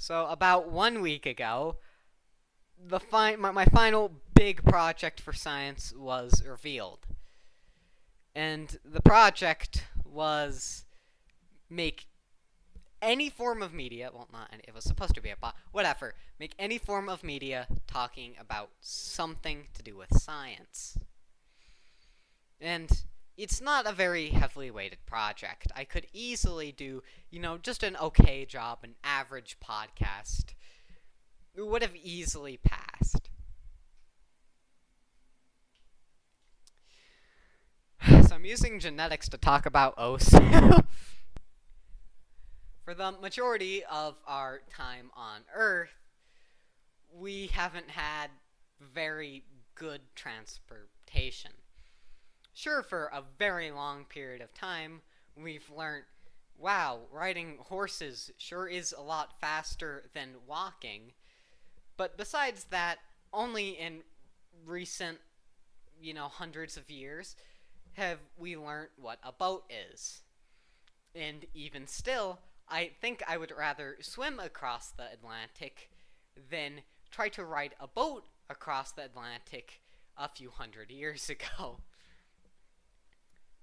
So about 1 week ago, my final big project for science was revealed, and the project was make any form of media. Well, not any, it was supposed to be a bot. Whatever. Make any form of media talking about something to do with science, and it's not a very heavily weighted project. I could easily do, just an okay job, an average podcast. It would have easily passed. So I'm using genetics to talk about OSU. For the majority of our time on Earth, we haven't had very good transportation. Sure, for a very long period of time, we've learned, wow, riding horses sure is a lot faster than walking. But besides that, only in recent, hundreds of years have we learned what a boat is. And even still, I think I would rather swim across the Atlantic than try to ride a boat across the Atlantic a few hundred years ago.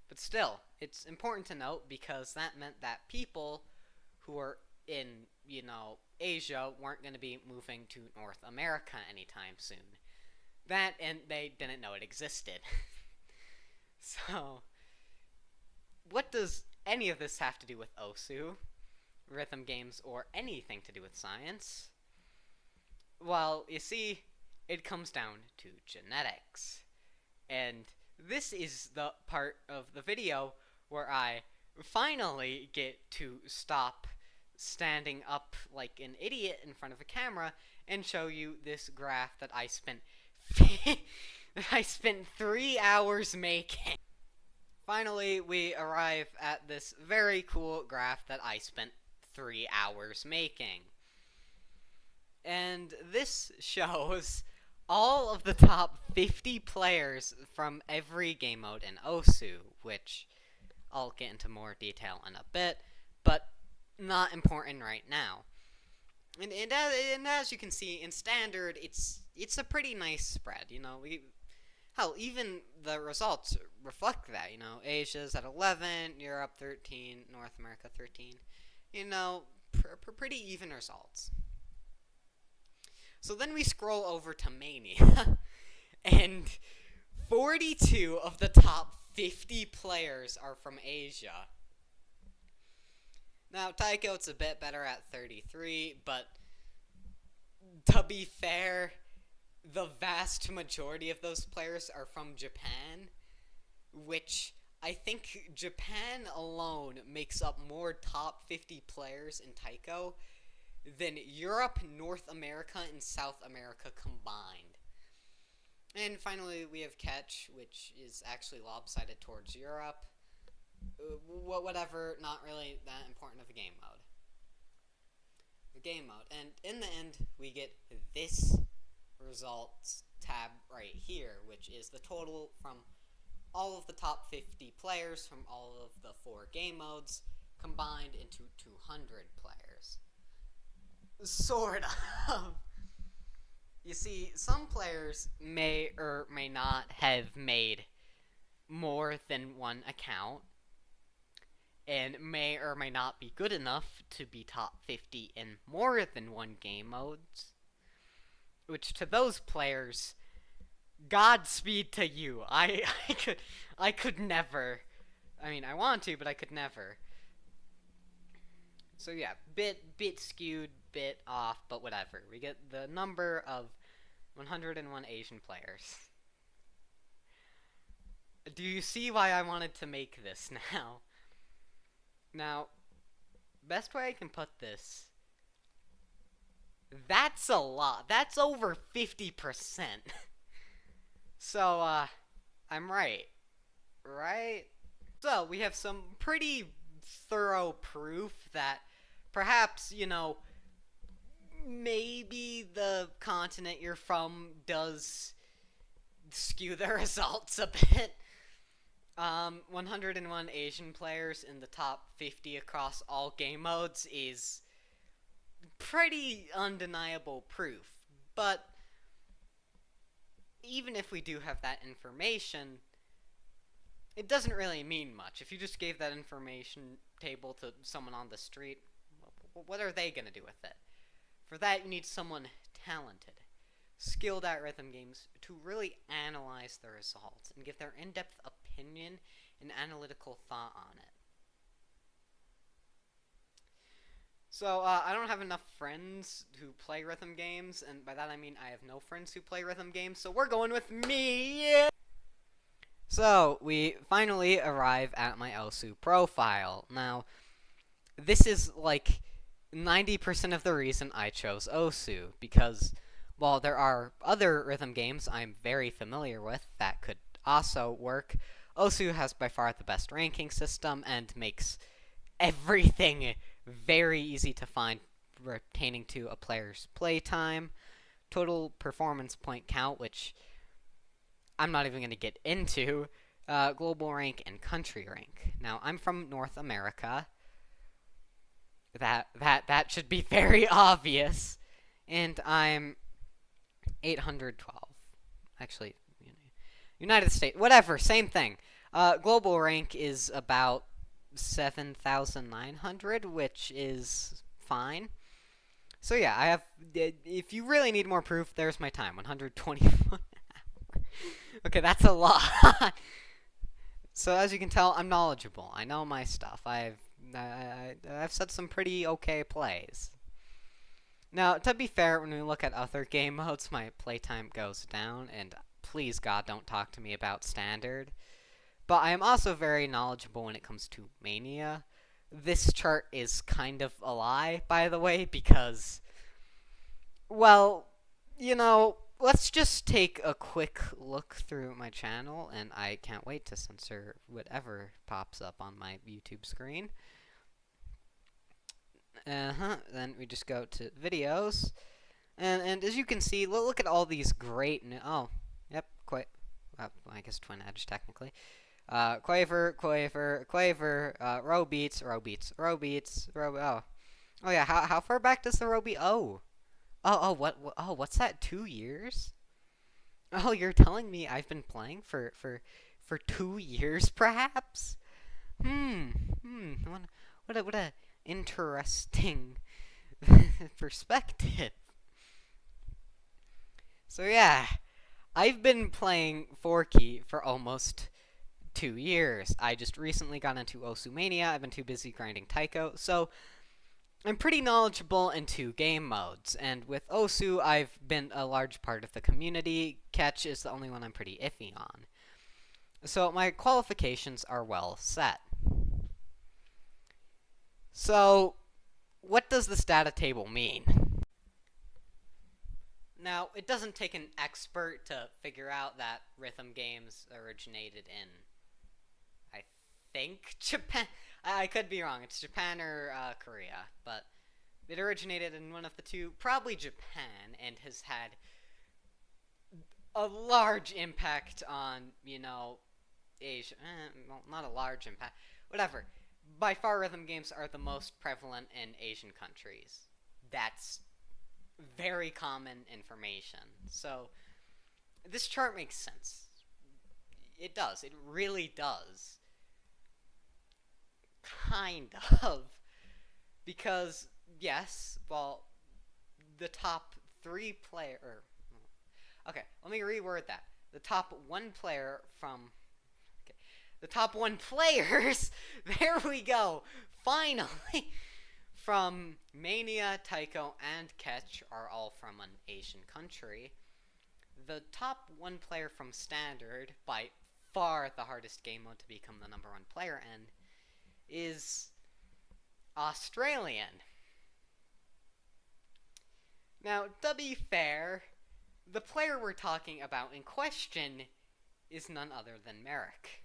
But still, it's important to note because that meant that people who were in, Asia weren't going to be moving to North America anytime soon. That, and they didn't know it existed. So, what does any of this have to do with OSU, rhythm games, or anything to do with science? Well, you see, it comes down to genetics. And this is the part of the video where I finally get to stop standing up like an idiot in front of a camera and show you this graph that I spent 3 hours making. Finally, we arrive at this very cool graph that I spent 3 hours making. And this shows all of the top 50 players from every game mode in OSU, which I'll get into more detail in a bit, but not important right now. And as you can see, in Standard, it's a pretty nice spread, even the results reflect that, Asia's at 11, Europe 13, North America 13, pretty even results. So then we scroll over to Mania, and 42 of the top 50 players are from Asia. Now, Taiko's a bit better at 33, but to be fair, the vast majority of those players are from Japan, which I think Japan alone makes up more top 50 players in Taiko than Europe, North America, and South America combined. And finally, we have Catch, which is actually lopsided towards Europe. Whatever, not really that important of a game mode. And in the end, we get this results tab right here, which is the total from all of the top 50 players from all of the 4 game modes combined into 200 players. Sort of. You see, some players may or may not have made more than one account, and may or may not be good enough to be top 50 in more than one game modes. Which, to those players, Godspeed to you. I could never. I mean, I want to, but I could never. So yeah, bit skewed, bit off, but whatever. We get the number of 101 Asian players. Do you see why I wanted to make this now? Now, best way I can put this, that's a lot. That's over 50%. So, I'm right. Right? So, we have some pretty thorough proof that perhaps, maybe the continent you're from does skew the results a bit. 101 Asian players in the top 50 across all game modes is pretty undeniable proof. But even if we do have that information, it doesn't really mean much. If you just gave that information table to someone on the street, what are they going to do with it? For that, you need someone talented, skilled at rhythm games to really analyze the results and give their in-depth opinion and analytical thought on it. So, I don't have enough friends who play rhythm games, and by that I mean I have no friends who play rhythm games, so we're going with me! Yeah! So, we finally arrive at my Osu profile. Now, this is like 90% of the reason I chose Osu, because while there are other rhythm games I'm very familiar with that could also work, Osu has by far the best ranking system and makes everything very easy to find pertaining to a player's playtime, total performance point count, which I'm not even going to get into, global rank, and country rank. Now, I'm from North America. That should be very obvious. And I'm 812. Actually, United States. Whatever, same thing. Global rank is about 7,900, which is fine. So yeah, I have, if you really need more proof, there's my time, 121. Okay, that's a lot. So as you can tell, I'm knowledgeable. I know my stuff. I've said some pretty okay plays. Now, to be fair, when we look at other game modes, my playtime goes down, and please God, don't talk to me about standard. But I am also very knowledgeable when it comes to Mania. This chart is kind of a lie, by the way, because, well, let's just take a quick look through my channel, and I can't wait to censor whatever pops up on my YouTube screen. Then we just go to videos, and as you can see, look at all these great well, I guess Twin Edge technically. Quaver, row beats. Oh yeah, how far back does the row beat? What's that, 2 years? Oh, you're telling me I've been playing for 2 years, perhaps? What a interesting perspective. So yeah, I've been playing Forky for almost 2 years. I just recently got into Osu Mania. I've been too busy grinding Taiko, so I'm pretty knowledgeable in 2 game modes, and with Osu, I've been a large part of the community. Catch is the only one I'm pretty iffy on. So my qualifications are well set. So, what does the stata table mean? Now, it doesn't take an expert to figure out that rhythm games originated in, I think, Japan. I could be wrong. It's Japan or Korea, but it originated in one of the two, probably Japan, and has had a large impact on, Asia. Well, not a large impact. Whatever. By far, rhythm games are the most prevalent in Asian countries. That's very common information. So, this chart makes sense. It does. It really does. Kind of. Because, yes, well, the top 3 player... Okay, let me reword that. The top 1 player from... The top 1 players, there we go, finally, from Mania, Taiko, and Catch are all from an Asian country. The top 1 player from Standard, by far the hardest game mode to become the number 1 player in, is Australian. Now, to be fair, the player we're talking about in question is none other than Merrick.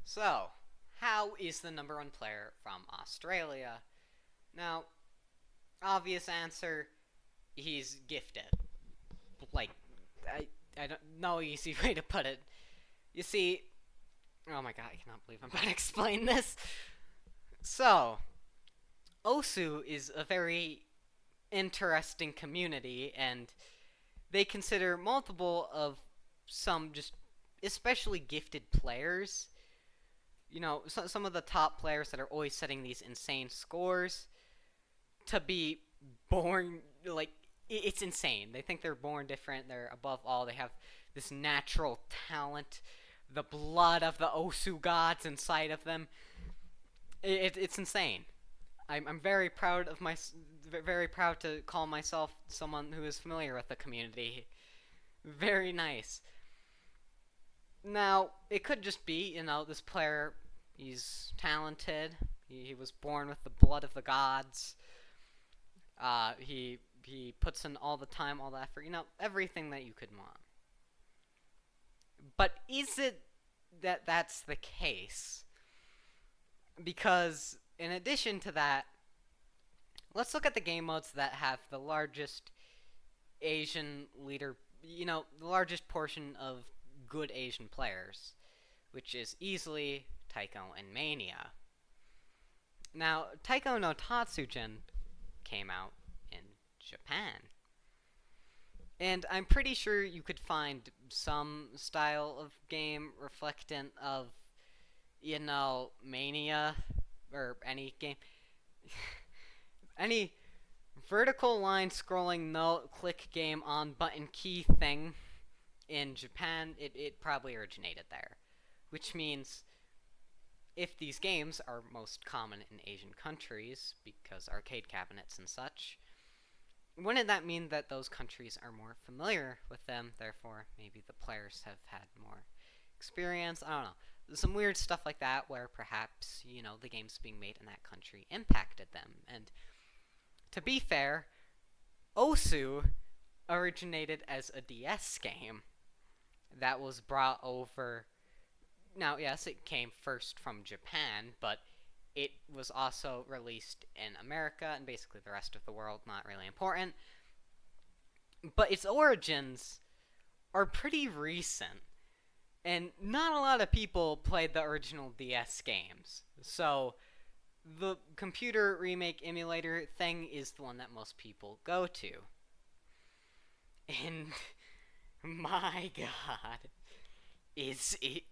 So, how is the number 1 player from Australia? Now, obvious answer, he's gifted. Like, I don't know easy way to put it. You see, oh my god, I cannot believe I'm about to explain this. So, Osu is a very interesting community, and they consider multiple of some just especially gifted players. Some of the top players that are always setting these insane scores to be born like it's insane. They think they're born different. They're above all. They have this natural talent, the blood of the Osu gods inside of them. It's insane. I'm very proud of very proud to call myself someone who is familiar with the community. Very nice. Now, it could just be, this player, he's talented. He was born with the blood of the gods. He puts in all the time, all the effort, everything that you could want. But is it that that's the case? Because in addition to that, let's look at the game modes that have the largest Asian leader, the largest portion of good Asian players, which is easily Taiko and Mania. Now, Taiko no Tatsujin came out in Japan. And I'm pretty sure you could find some style of game reflectant of, Mania, or any game. Any vertical line scrolling no-click game on button key thing in Japan, it probably originated there. Which means if these games are most common in Asian countries, because arcade cabinets and such, wouldn't that mean that those countries are more familiar with them, therefore maybe the players have had more experience? I don't know. Some weird stuff like that where perhaps, the games being made in that country impacted them. And to be fair, Osu originated as a DS game that was brought over. Now, yes, it came first from Japan, but it was also released in America and basically the rest of the world, not really important. But its origins are pretty recent, and not a lot of people played the original DS games. So the computer remake emulator thing is the one that most people go to. And my god, is it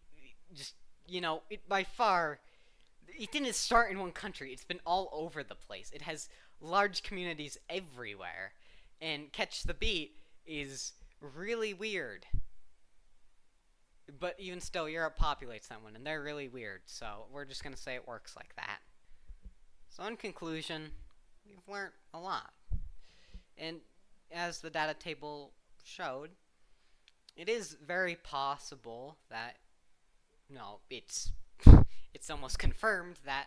just, it by far, it didn't start in one country. It's been all over the place. It has large communities everywhere. And Catch the Beat is really weird. But even still, Europe populates that one, and they're really weird. So we're just going to say it works like that. So in conclusion, we've learned a lot. And as the data table showed, it is very possible that, it's almost confirmed that,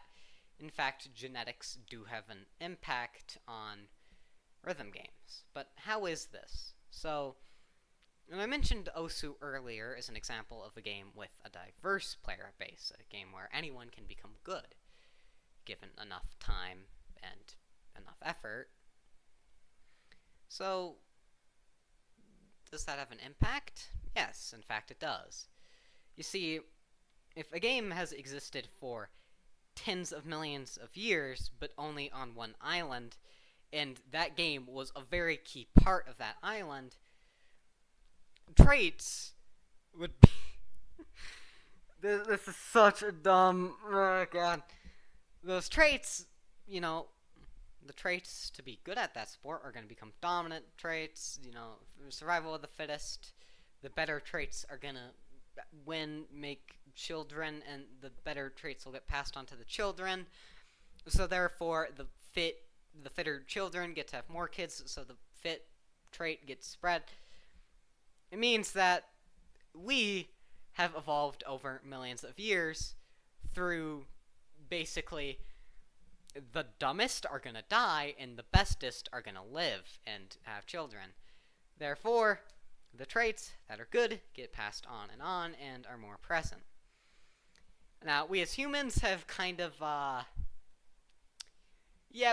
in fact, genetics do have an impact on rhythm games. But how is this? So, and I mentioned Osu earlier as an example of a game with a diverse player base, a game where anyone can become good, given enough time and enough effort. So, does that have an impact? Yes, in fact it does. You see, if a game has existed for tens of millions of years, but only on one island, and that game was a very key part of that island, traits would be... This is such a dumb... Oh, God. Those traits, the traits to be good at that sport are going to become dominant traits, survival of the fittest. The better traits are going to make children, and the better traits will get passed on to the children. So therefore, the fitter children get to have more kids, so the fit trait gets spread. It means that we have evolved over millions of years through basically the dumbest are going to die and the bestest are going to live and have children. Therefore, the traits that are good get passed on and are more present. Now, we as humans have kind of,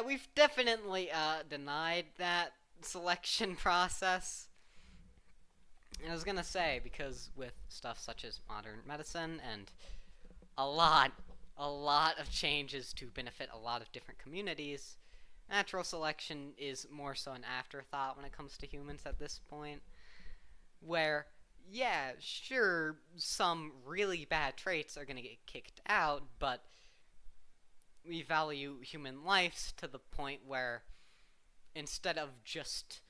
we've definitely denied that selection process. I was gonna say, because with stuff such as modern medicine and a lot of changes to benefit a lot of different communities, Natural selection is more so an afterthought when it comes to humans at this point, where, yeah, sure, some really bad traits are going to get kicked out, but we value human lives to the point where instead of just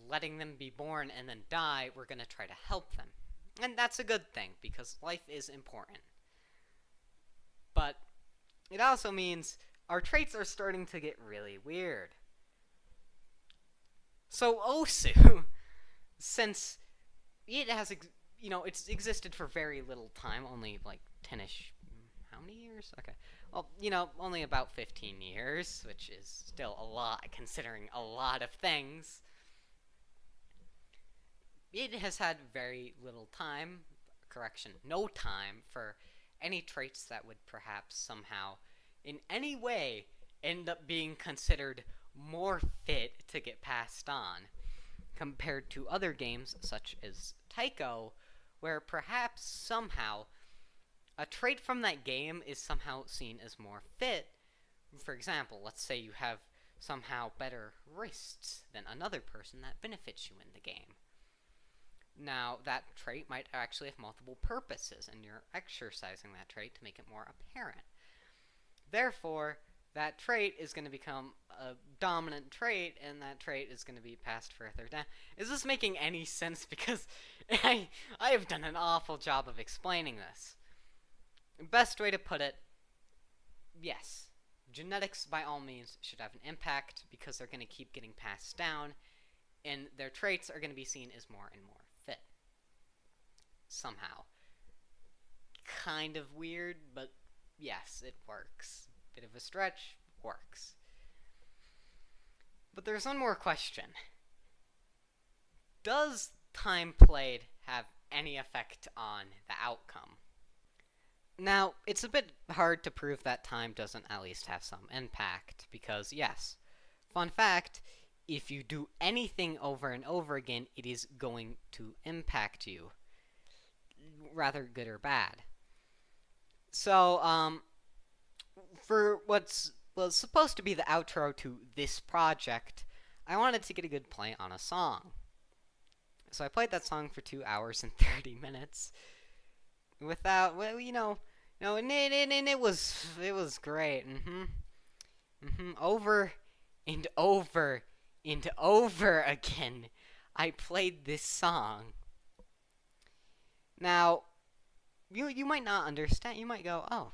letting them be born and then die, we're going to try to help them. And that's a good thing, because life is important. But it also means our traits are starting to get really weird. So Osu, since it has, it's existed for very little time, only like 10-ish, how many years? Okay. Well, only about 15 years, which is still a lot considering a lot of things. It has had very little time, no time, for any traits that would perhaps somehow, in any way, end up being considered more fit to get passed on, compared to other games such as Taiko, where perhaps somehow a trait from that game is somehow seen as more fit. For example, let's say you have somehow better wrists than another person that benefits you in the game. Now, that trait might actually have multiple purposes, and you're exercising that trait to make it more apparent. Therefore, that trait is going to become a dominant trait, and that trait is going to be passed further down. Is this making any sense? Because I have done an awful job of explaining this. Best way to put it, yes, genetics by all means should have an impact, because they're going to keep getting passed down, and their traits are going to be seen as more and more fit. Somehow. Kind of weird, but yes, it works. Bit of a stretch, works. But there's one more question. Does time played have any effect on the outcome? Now, it's a bit hard to prove that time doesn't at least have some impact, because yes, fun fact, if you do anything over and over again, it is going to impact you, rather good or bad. So, for was supposed to be the outro to this project, I wanted to get a good play on a song. So I played that song for 2 hours and 30 minutes, without, and it was great. Over and over and over again, I played this song. Now, you might not understand. You might go, oh,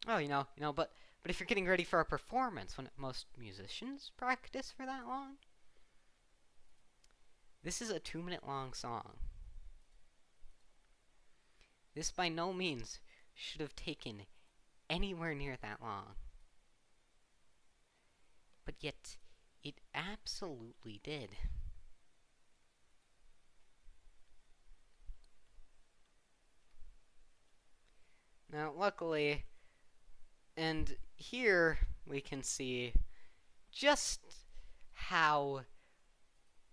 but if you're getting ready for a performance, when most musicians practice for that long, this is a 2-minute long song. This by no means should have taken anywhere near that long. But yet, it absolutely did. Now, luckily, and here we can see just how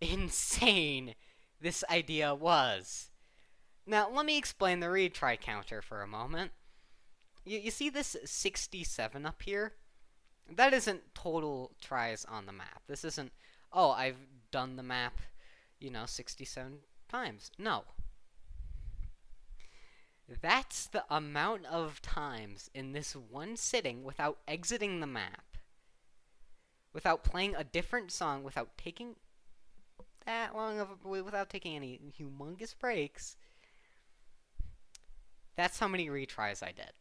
insane this idea was. Now, let me explain the retry counter for a moment. You see this 67 up here? That isn't total tries on the map. This isn't, oh, I've done the map, 67 times. No. That's the amount of times in this one sitting without exiting the map, without playing a different song, without taking that long of a, without taking any humongous breaks. That's how many retries I did.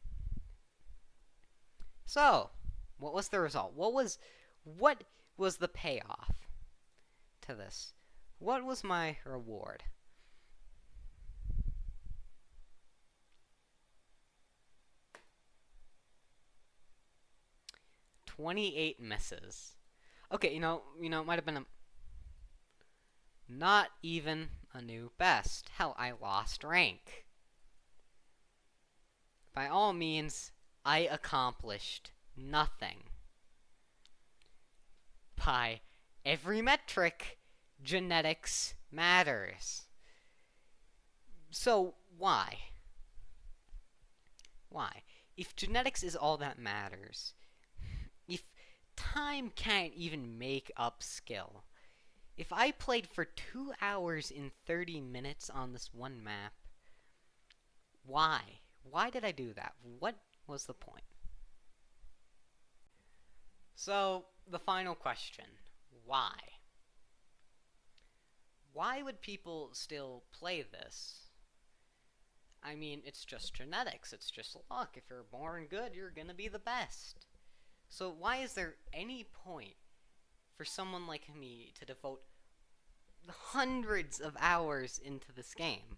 So, what was the result? What was the payoff to this? What was my reward? $28 misses. Okay, it might have been not even a new best. Hell, I lost rank. By all means, I accomplished nothing. By every metric, genetics matters. So, why? Why? If genetics is all that matters, if time can't even make up skill. If I played for 2 hours and 30 minutes on this one map, why? Why did I do that? What was the point? So, the final question. Why? Why would people still play this? I mean, it's just genetics. It's just luck. If you're born good, you're gonna be the best. So why is there any point for someone like me to devote hundreds of hours into this game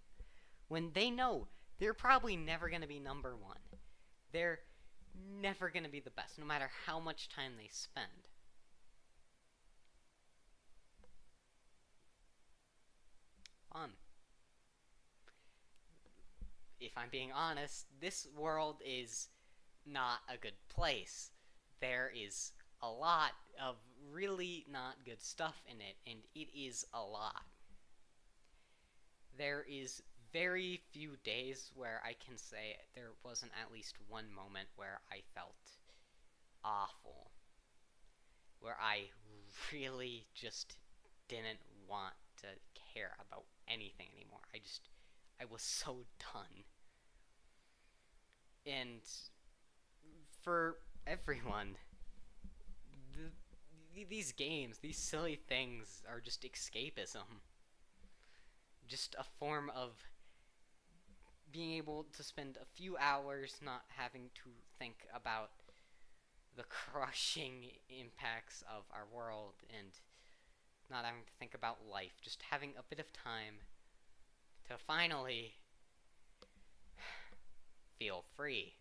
when they know they're probably never gonna be number one? They're never gonna be the best, no matter how much time they spend. Fun. If I'm being honest, this world is not a good place. There is a lot of really not good stuff in it, and it is a lot. There is very few days where I can say there wasn't at least one moment where I felt awful, where I really just didn't want to care about anything anymore. I was so done. And for everyone, these games, these silly things are just escapism. Just a form of being able to spend a few hours not having to think about the crushing impacts of our world and not having to think about life. Just having a bit of time to finally feel free.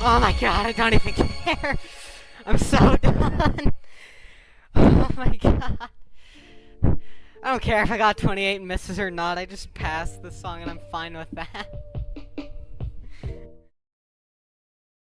Oh my god, I don't even care. I'm so done. Oh my god. I don't care if I got 28 misses or not. I just passed the song and I'm fine with that.